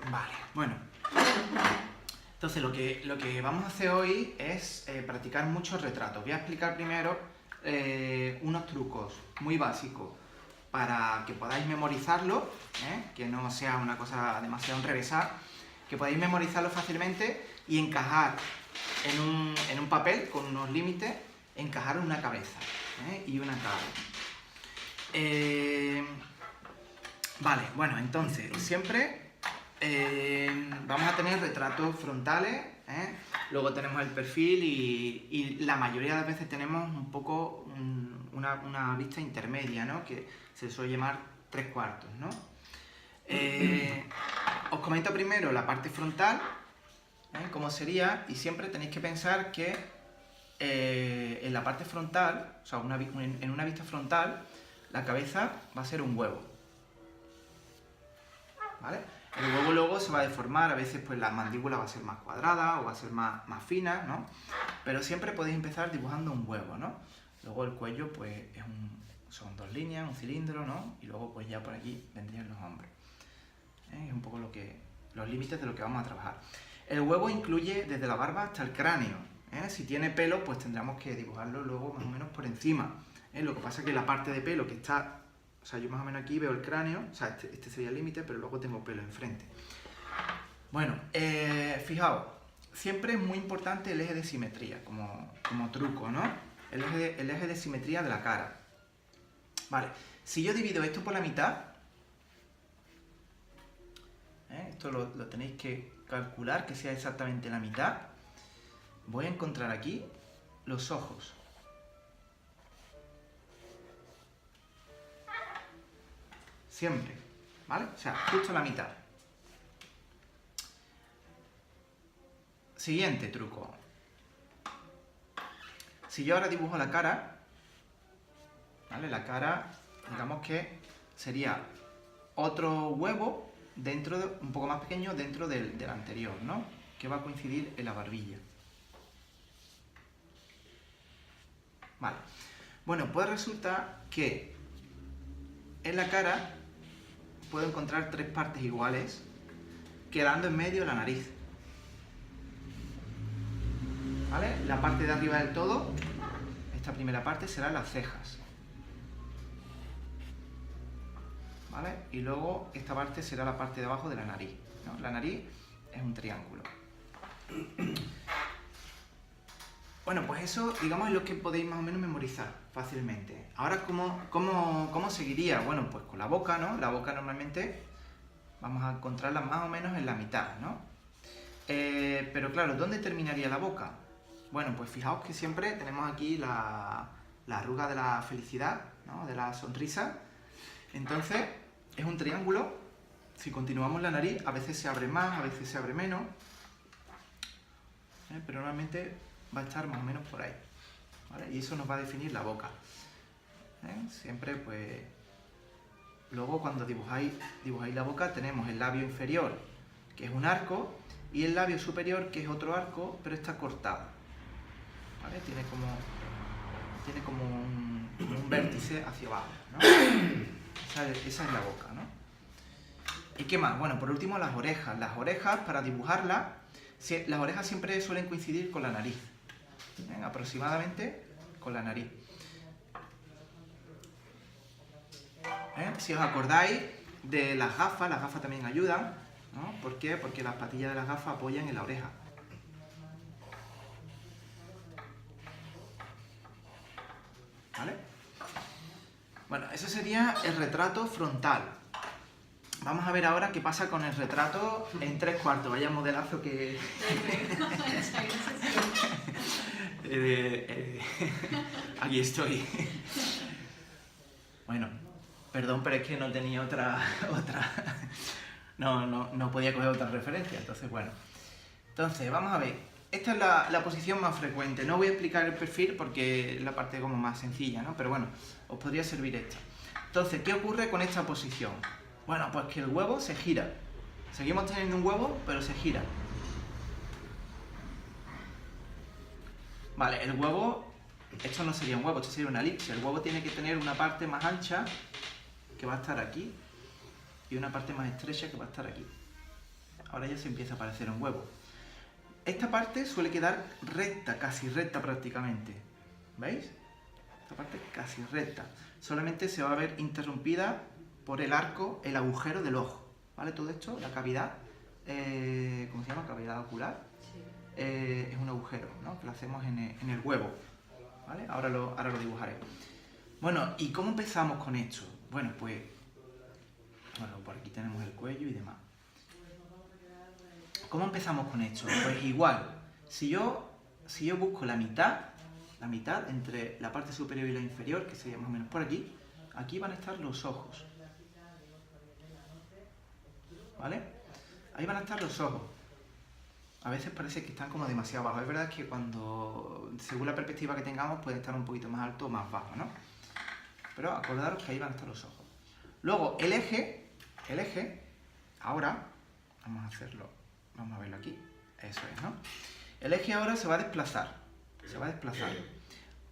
Vale, bueno. Entonces lo que vamos a hacer hoy es practicar muchos retratos. Voy a explicar primero unos trucos muy básicos para que podáis memorizarlo, que no sea una cosa demasiado enrevesada, que podáis memorizarlo fácilmente y encajar en un papel con unos límites, encajar una cabeza y una cara. Vale, bueno, entonces siempre vamos a tener retratos frontales, luego tenemos el perfil y la mayoría de las veces tenemos un poco una vista intermedia, ¿no? Que se suele llamar 3/4, ¿no? Os comento primero la parte frontal, cómo sería, y siempre tenéis que pensar que en la parte frontal, o sea, en una vista frontal, la cabeza va a ser un huevo, ¿vale? El huevo luego se va a deformar, a veces pues la mandíbula va a ser más cuadrada o va a ser más fina, ¿no? Pero siempre podéis empezar dibujando un huevo, ¿no? Luego el cuello pues son dos líneas, un cilindro, ¿no? Y luego pues ya por aquí vendrían los hombros. Es un poco los límites de lo que vamos a trabajar. El huevo incluye desde la barba hasta el cráneo. Si tiene pelo pues tendremos que dibujarlo luego más o menos por encima. Lo que pasa es que la parte de pelo que está... O sea, yo más o menos aquí veo el cráneo, o sea, este sería el límite, pero luego tengo pelo enfrente. Bueno, fijaos, siempre es muy importante el eje de simetría, como truco, ¿no? El eje de simetría de la cara. Vale, si yo divido esto por la mitad, esto lo tenéis que calcular, que sea exactamente la mitad, voy a encontrar aquí los ojos. Siempre, ¿vale? O sea, justo la mitad. Siguiente truco. Si yo ahora dibujo la cara, ¿vale? La cara, digamos que sería otro huevo un poco más pequeño dentro del anterior, ¿no? Que va a coincidir en la barbilla. Vale. Bueno, pues resulta que en la cara puedo encontrar tres partes iguales, quedando en medio la nariz. ¿Vale? La parte de arriba del todo, esta primera parte, serán las cejas. ¿Vale? Y luego esta parte será la parte de abajo de la nariz, ¿no? La nariz es un triángulo. Bueno, pues eso, digamos, es lo que podéis más o menos memorizar fácilmente. Ahora, ¿cómo seguiría? Bueno, pues con la boca, ¿no? La boca normalmente vamos a encontrarla más o menos en la mitad, ¿no? Pero claro, ¿dónde terminaría la boca? Bueno, pues fijaos que siempre tenemos aquí la arruga de la felicidad, ¿no? De la sonrisa. Entonces, es un triángulo. Si continuamos la nariz, a veces se abre más, a veces se abre menos. Pero normalmente va a estar más o menos por ahí, ¿vale? Y eso nos va a definir la boca. Siempre, pues... Luego, cuando dibujáis la boca, tenemos el labio inferior, que es un arco, y el labio superior, que es otro arco, pero está cortado, ¿vale? Tiene como un vértice hacia abajo, ¿no? Esa es la boca, ¿no? ¿Y qué más? Bueno, por último, las orejas. Las orejas, para dibujarlas, las orejas siempre suelen coincidir con la nariz, aproximadamente con la nariz. Si os acordáis de las gafas también ayudan, ¿no? ¿Por qué? Porque las patillas de las gafas apoyan en la oreja. ¿Vale? Bueno, eso sería el retrato frontal. Vamos a ver ahora qué pasa con el retrato en 3/4. Vaya modelazo que... Aquí estoy. Bueno, perdón, pero es que no tenía otra... No podía coger otra referencia, entonces bueno. Entonces, vamos a ver. Esta es la posición más frecuente. No voy a explicar el perfil porque es la parte como más sencilla, ¿no? Pero bueno, os podría servir esta. Entonces, ¿qué ocurre con esta posición? Bueno, pues que el huevo se gira. Seguimos teniendo un huevo, pero se gira. Vale, el huevo... Esto no sería un huevo, esto sería una elipse. El huevo tiene que tener una parte más ancha, que va a estar aquí, y una parte más estrecha, que va a estar aquí. Ahora ya se empieza a parecer un huevo. Esta parte suele quedar recta, casi recta prácticamente. ¿Veis? Esta parte casi recta. Solamente se va a ver interrumpida por el arco, el agujero del ojo. ¿Vale? Todo esto, la cavidad, ¿cómo se llama? Cavidad ocular. Sí. Es un agujero, ¿no? Que lo hacemos en el huevo. ¿Vale? Ahora lo dibujaré. Bueno, ¿y cómo empezamos con esto? Bueno, pues... Bueno, por aquí tenemos el cuello y demás. ¿Cómo empezamos con esto? Pues igual, si yo busco la mitad entre la parte superior y la inferior, que sería más o menos por aquí, aquí van a estar los ojos. ¿Vale? Ahí van a estar los ojos. A veces parece que están como demasiado bajos. Es verdad que cuando, según la perspectiva que tengamos, puede estar un poquito más alto o más bajo, ¿no? Pero acordaros que ahí van a estar los ojos. Luego, el eje, ahora, vamos a hacerlo, vamos a verlo aquí, eso es, ¿no? El eje ahora se va a desplazar,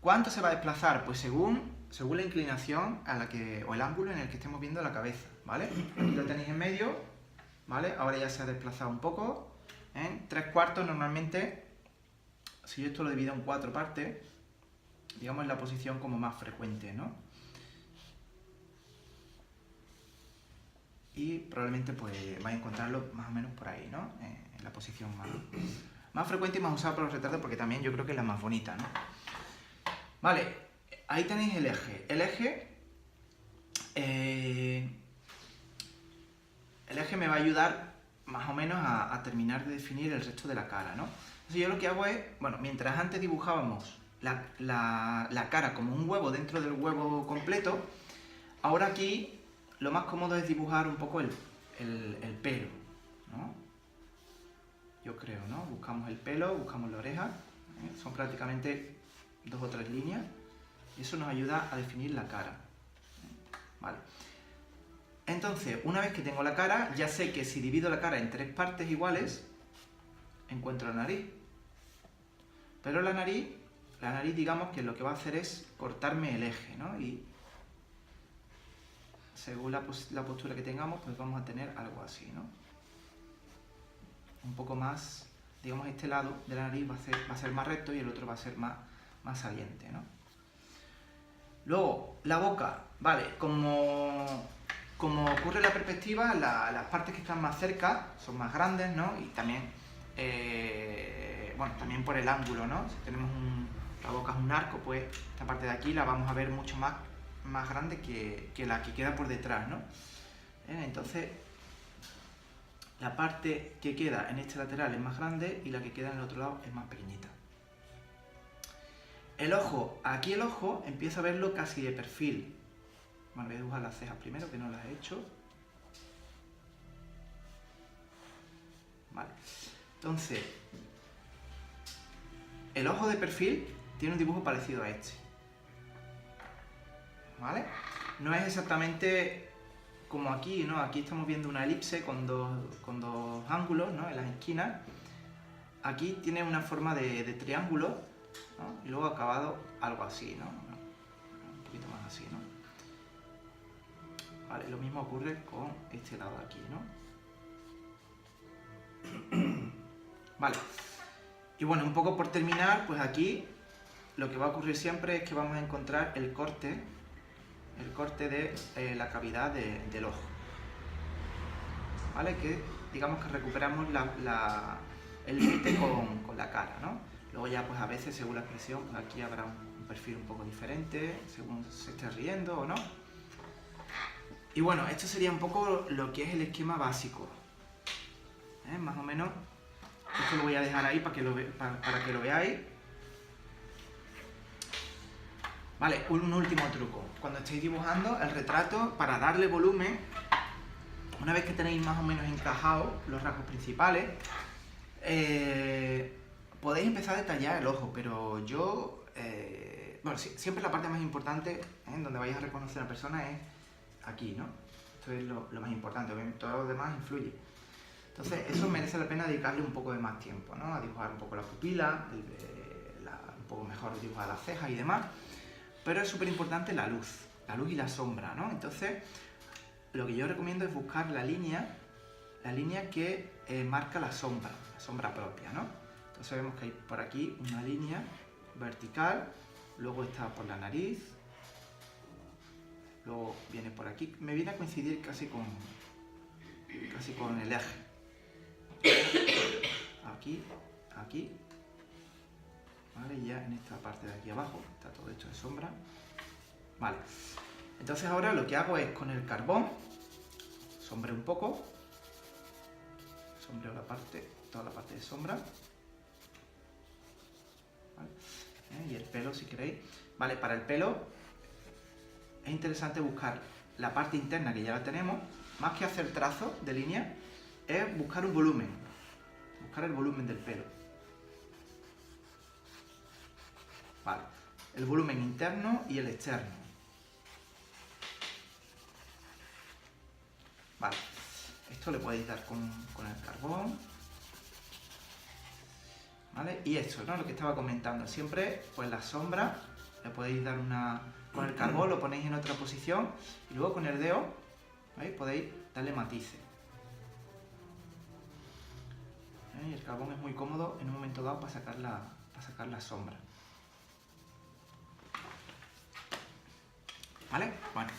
¿Cuánto se va a desplazar? Pues según la inclinación o el ángulo en el que estemos viendo la cabeza, ¿vale? Aquí lo tenéis en medio, ¿vale? Ahora ya se ha desplazado un poco, en 3/4 normalmente, si yo esto lo divido en 4 partes, digamos la posición como más frecuente, ¿no? Y probablemente pues vais a encontrarlo más o menos por ahí, ¿no? En la posición más frecuente y más usada por los retratos, porque también yo creo que es la más bonita, ¿no? Vale, ahí tenéis el eje. El eje me va a ayudar más o menos a terminar de definir el resto de la cara, ¿no? Entonces yo lo que hago es, bueno, mientras antes dibujábamos la cara como un huevo dentro del huevo completo, ahora aquí lo más cómodo es dibujar un poco el pelo, ¿no? Yo creo, ¿no? Buscamos el pelo, buscamos la oreja, son prácticamente 2 o 3 líneas y eso nos ayuda a definir la cara. Vale. Entonces, una vez que tengo la cara, ya sé que si divido la cara en 3 partes iguales, encuentro la nariz. Pero la nariz digamos que lo que va a hacer es cortarme el eje, ¿no? Y según la postura que tengamos, pues vamos a tener algo así, ¿no? Un poco más, digamos, este lado de la nariz va a ser más recto y el otro va a ser más saliente, ¿no? Luego, la boca, vale, como ocurre en la perspectiva, las partes que están más cerca son más grandes, ¿no? Y también, bueno, también por el ángulo, ¿no? Si tenemos la boca es un arco, pues esta parte de aquí la vamos a ver mucho más grande que la que queda por detrás, ¿no? Entonces, la parte que queda en este lateral es más grande y la que queda en el otro lado es más pequeñita. El ojo, aquí el ojo empiezo a verlo casi de perfil. Bueno, voy a dibujar las cejas primero, que no las he hecho. Vale. Entonces, el ojo de perfil tiene un dibujo parecido a este. ¿Vale? No es exactamente como aquí, ¿no? Aquí estamos viendo una elipse con dos ángulos, ¿no? En las esquinas. Aquí tiene una forma de triángulo, ¿no? Y luego acabado algo así, ¿no? Un poquito más así, ¿no? Vale, lo mismo ocurre con este lado de aquí, ¿no? Vale. Y bueno, un poco por terminar, pues aquí lo que va a ocurrir siempre es que vamos a encontrar el corte de la cavidad del ojo, ¿vale? Que digamos que recuperamos el límite con la cara, ¿no? Luego ya pues a veces según la expresión pues aquí habrá un perfil un poco diferente según se esté riendo o no. Y bueno, esto sería un poco lo que es el esquema básico, más o menos. Esto lo voy a dejar ahí para que lo veáis. Vale, un último truco. Cuando estéis dibujando el retrato, para darle volumen, una vez que tenéis más o menos encajados los rasgos principales, podéis empezar a detallar el ojo, pero yo... bueno, siempre la parte más importante, donde vais a reconocer a la persona, es aquí, ¿no? Esto es lo más importante, obviamente todo lo demás influye. Entonces, eso merece la pena dedicarle un poco de más tiempo, ¿no? A dibujar un poco la pupila, un poco mejor dibujar las cejas y demás. Pero es súper importante la luz y la sombra, ¿no? Entonces, lo que yo recomiendo es buscar la línea que marca la sombra propia, ¿no? Entonces vemos que hay por aquí una línea vertical, luego está por la nariz, luego viene por aquí, me viene a coincidir casi con el eje. Aquí, aquí, ¿vale? Y ya en esta parte de aquí abajo está todo hecho de sombra. Vale, entonces ahora lo que hago es con el carbón, sombreo un poco, sombreo toda la parte de sombra, ¿vale? Y el pelo si queréis. Vale, para el pelo es interesante buscar la parte interna que ya la tenemos, más que hacer trazos de línea, es buscar un volumen, buscar el volumen del pelo. Vale, el volumen interno y el externo. Vale, esto le podéis dar con el carbón. ¿Vale? Y esto, ¿no? Lo que estaba comentando, siempre pues la sombra le podéis dar con el carbón lo ponéis en otra posición y luego con el dedo, ¿veis? Podéis darle matices. Y el carbón es muy cómodo en un momento dado para sacar la sombra. ¿Vale? Bueno.